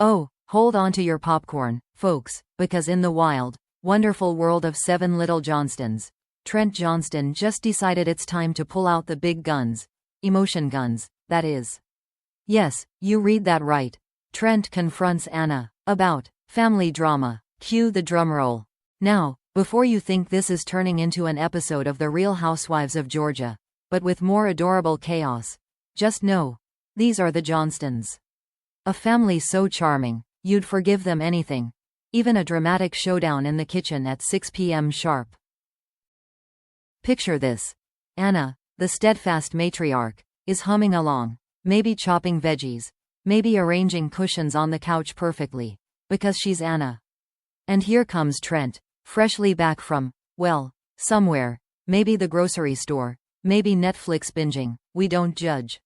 Oh, hold on to your popcorn, folks, because in the wild, wonderful world of 7 Little Johnstons, Trent Johnston just decided it's time to pull out the big guns. Emotion guns, that is. Yes, you read that right. Trent confronts Anna about family drama. Cue the drumroll. Now, before you think this is turning into an episode of The Real Housewives of Georgia, but with more adorable chaos, just know, these are the Johnstons. A family so charming, you'd forgive them anything, even a dramatic showdown in the kitchen at 6 p.m. sharp. Picture this. Anna, the steadfast matriarch, is humming along, maybe chopping veggies, maybe arranging cushions on the couch perfectly, because she's Anna. And here comes Trent, freshly back from, well, somewhere, maybe the grocery store, maybe Netflix binging, we don't judge.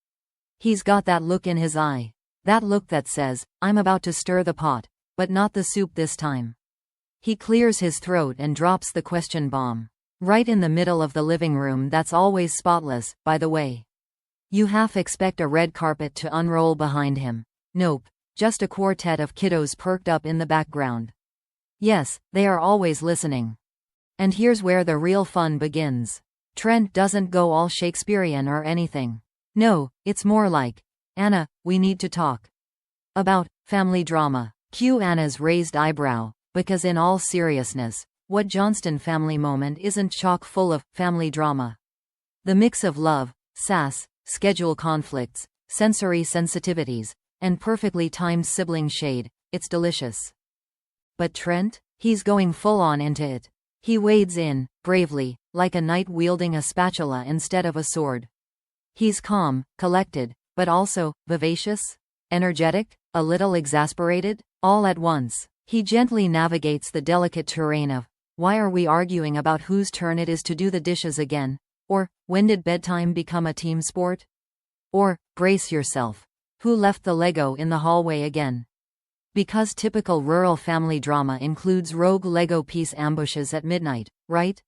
He's got that look in his eye. That look that says, I'm about to stir the pot, but not the soup this time. He clears his throat and drops the question bomb. Right in the middle of the living room that's always spotless, by the way. You half expect a red carpet to unroll behind him. Nope, just a quartet of kiddos perked up in the background. Yes, they are always listening. And here's where the real fun begins. Trent doesn't go all Shakespearean or anything. No, it's more like, Anna, we need to talk about family drama. Cue Anna's raised eyebrow, because in all seriousness, what Johnston family moment isn't chock full of family drama? The mix of love, sass, schedule conflicts, sensory sensitivities, and perfectly timed sibling shade, it's delicious. But Trent? He's going full on into it. He wades in, bravely, like a knight wielding a spatula instead of a sword. He's calm, collected, but also vivacious, energetic, a little exasperated, all at once. He gently navigates the delicate terrain of, why are we arguing about whose turn it is to do the dishes again? Or, when did bedtime become a team sport? Or, brace yourself. Who left the Lego in the hallway again? Because typical rural family drama includes rogue Lego piece ambushes at midnight, right?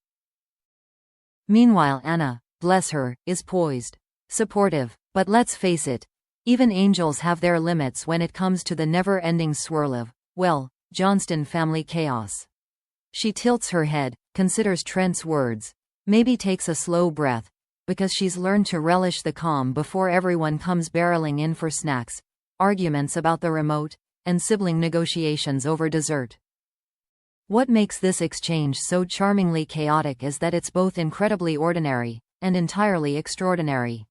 Meanwhile Anna, bless her, is poised. Supportive. But let's face it, even angels have their limits when it comes to the never-ending swirl of, well, Johnston family chaos. She tilts her head, considers Trent's words, maybe takes a slow breath, because she's learned to relish the calm before everyone comes barreling in for snacks, arguments about the remote, and sibling negotiations over dessert. What makes this exchange so charmingly chaotic is that it's both incredibly ordinary, and entirely extraordinary.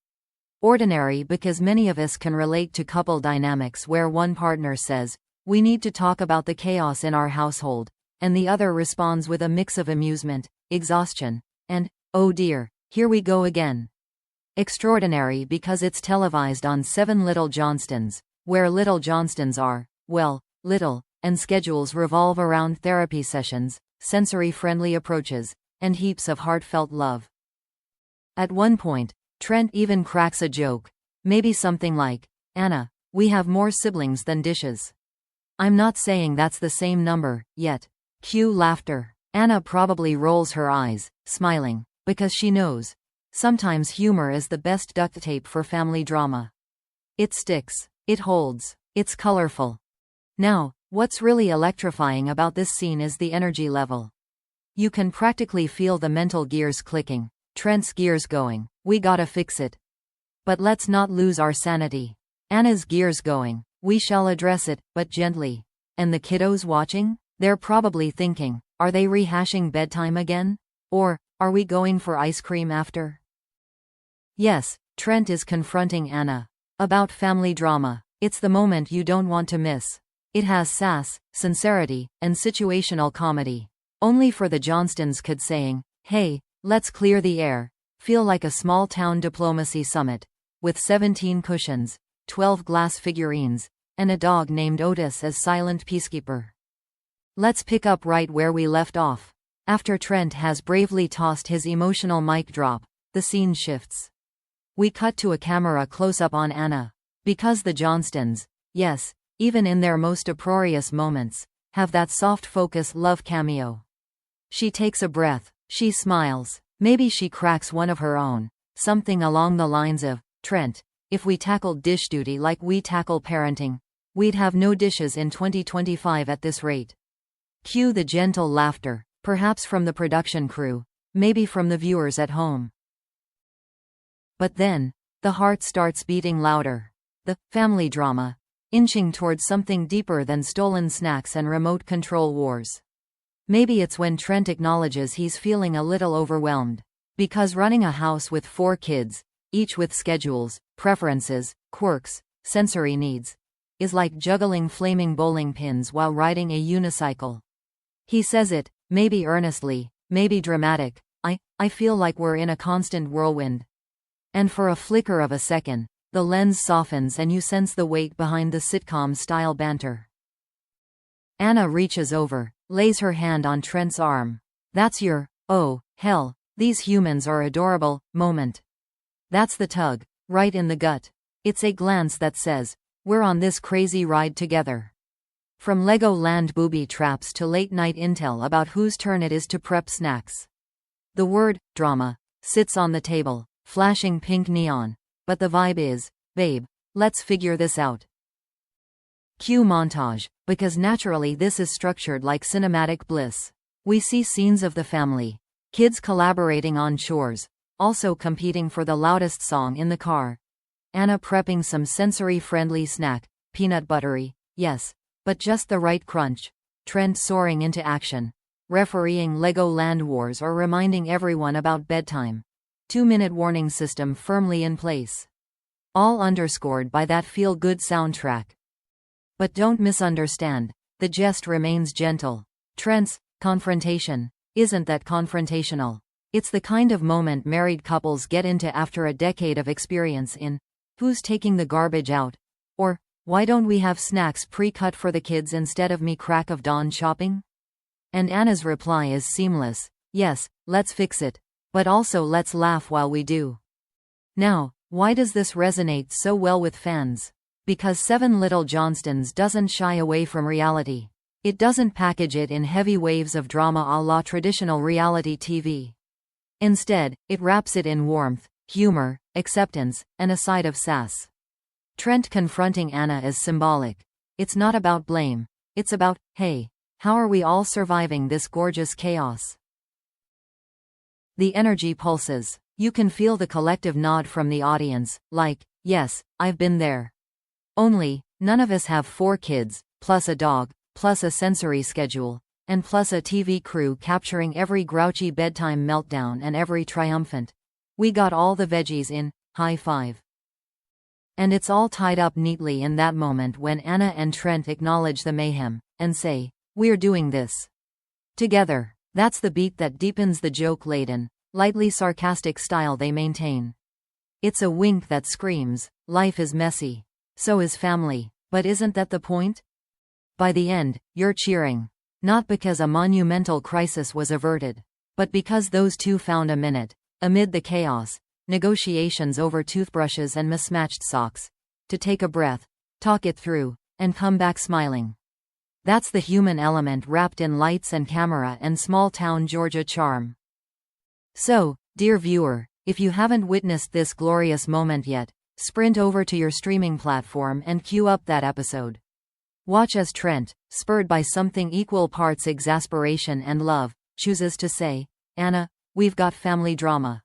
Ordinary because many of us can relate to couple dynamics where one partner says, we need to talk about the chaos in our household, and the other responds with a mix of amusement, exhaustion, and, oh dear, here we go again. Extraordinary because it's televised on 7 Little Johnstons, where Little Johnstons are, well, little, and schedules revolve around therapy sessions, sensory-friendly approaches, and heaps of heartfelt love. At one point, Trent even cracks a joke, maybe something like, Anna, we have more siblings than dishes. I'm not saying that's the same number, yet. Cue laughter. Anna probably rolls her eyes, smiling, because she knows. Sometimes humor is the best duct tape for family drama. It sticks, it holds, it's colorful. Now, what's really electrifying about this scene is the energy level. You can practically feel the mental gears clicking, Trent's gears going, we gotta fix it. But let's not lose our sanity. Anna's gears going, we shall address it, but gently. And the kiddos watching? They're probably thinking, are they rehashing bedtime again? Or, are we going for ice cream after? Yes, Trent is confronting Anna about family drama. It's the moment you don't want to miss. It has sass, sincerity, and situational comedy. Only for the Johnstons could saying, hey, let's clear the air, feel like a small-town diplomacy summit, with 17 cushions, 12 glass figurines, and a dog named Otis as silent peacekeeper. Let's pick up right where we left off. After Trent has bravely tossed his emotional mic drop, the scene shifts. We cut to a camera close-up on Anna. Because the Johnstons, yes, even in their most uproarious moments, have that soft focus love cameo. She takes a breath, she smiles, maybe she cracks one of her own, something along the lines of, Trent, if we tackled dish duty like we tackle parenting, We'd have no dishes in 2025 at this rate. Cue the gentle laughter, perhaps from the production crew, maybe from the viewers at home. But then, the heart starts beating louder. The family drama, inching towards something deeper than stolen snacks and remote control wars. Maybe it's when Trent acknowledges he's feeling a little overwhelmed. Because running a house with 4 kids, each with schedules, preferences, quirks, sensory needs, is like juggling flaming bowling pins while riding a unicycle. He says it, maybe earnestly, maybe dramatic, I feel like we're in a constant whirlwind. And for a flicker of a second, the lens softens and you sense the weight behind the sitcom-style banter. Anna reaches over, lays her hand on Trent's arm. That's your, oh, hell, these humans are adorable, moment. That's the tug, right in the gut. It's a glance that says, we're on this crazy ride together. From Legoland booby traps to late-night intel about whose turn it is to prep snacks. The word, drama, sits on the table, flashing pink neon, but the vibe is, babe, let's figure this out. Cue montage, because naturally this is structured like cinematic bliss. We see scenes of the family, kids collaborating on chores, also competing for the loudest song in the car. Anna prepping some sensory-friendly snack, peanut buttery, yes, but just the right crunch. Trent soaring into action, refereeing Legoland wars or reminding everyone about bedtime. 2-minute warning system firmly in place. All underscored by that feel-good soundtrack. But don't misunderstand, the jest remains gentle. Trent's confrontation isn't that confrontational. It's the kind of moment married couples get into after a decade of experience in who's taking the garbage out, or why don't we have snacks pre-cut for the kids instead of me crack of dawn shopping? And Anna's reply is seamless. Yes, let's fix it. But also let's laugh while we do. Now, why does this resonate so well with fans? Because 7 Little Johnstons doesn't shy away from reality. It doesn't package it in heavy waves of drama a la traditional reality TV. Instead, it wraps it in warmth, humor, acceptance, and a side of sass. Trent confronting Anna is symbolic. It's not about blame. It's about, hey, how are we all surviving this gorgeous chaos? The energy pulses. You can feel the collective nod from the audience, like, yes, I've been there. Only, none of us have 4 kids, plus a dog, plus a sensory schedule, and plus a TV crew capturing every grouchy bedtime meltdown and every triumphant. We got all the veggies in, high five. And it's all tied up neatly in that moment when Anna and Trent acknowledge the mayhem, and say, we're doing this together. That's the beat that deepens the joke-laden, lightly sarcastic style they maintain. It's a wink that screams, life is messy. So is family. But isn't that the point? By the end, you're cheering. Not because a monumental crisis was averted, but because those two found a minute, amid the chaos, negotiations over toothbrushes and mismatched socks, to take a breath, talk it through, and come back smiling. That's the human element wrapped in lights and camera and small-town Georgia charm. So, dear viewer, if you haven't witnessed this glorious moment yet, sprint over to your streaming platform and queue up that episode. Watch as Trent, spurred by something equal parts exasperation and love, chooses to say, Anna, we've got family drama.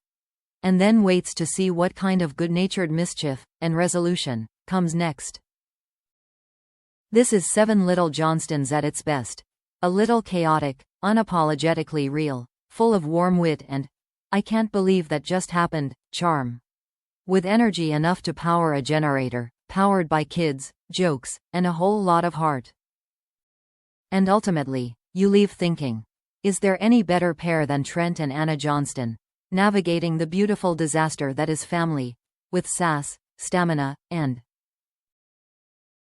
And then waits to see what kind of good-natured mischief and resolution comes next. This is 7 Little Johnstons at its best. A little chaotic, unapologetically real, full of warm wit and, I can't believe that just happened, charm. With energy enough to power a generator, powered by kids, jokes, and a whole lot of heart. And ultimately, you leave thinking, is there any better pair than Trent and Anna Johnston, navigating the beautiful disaster that is family, with sass, stamina, and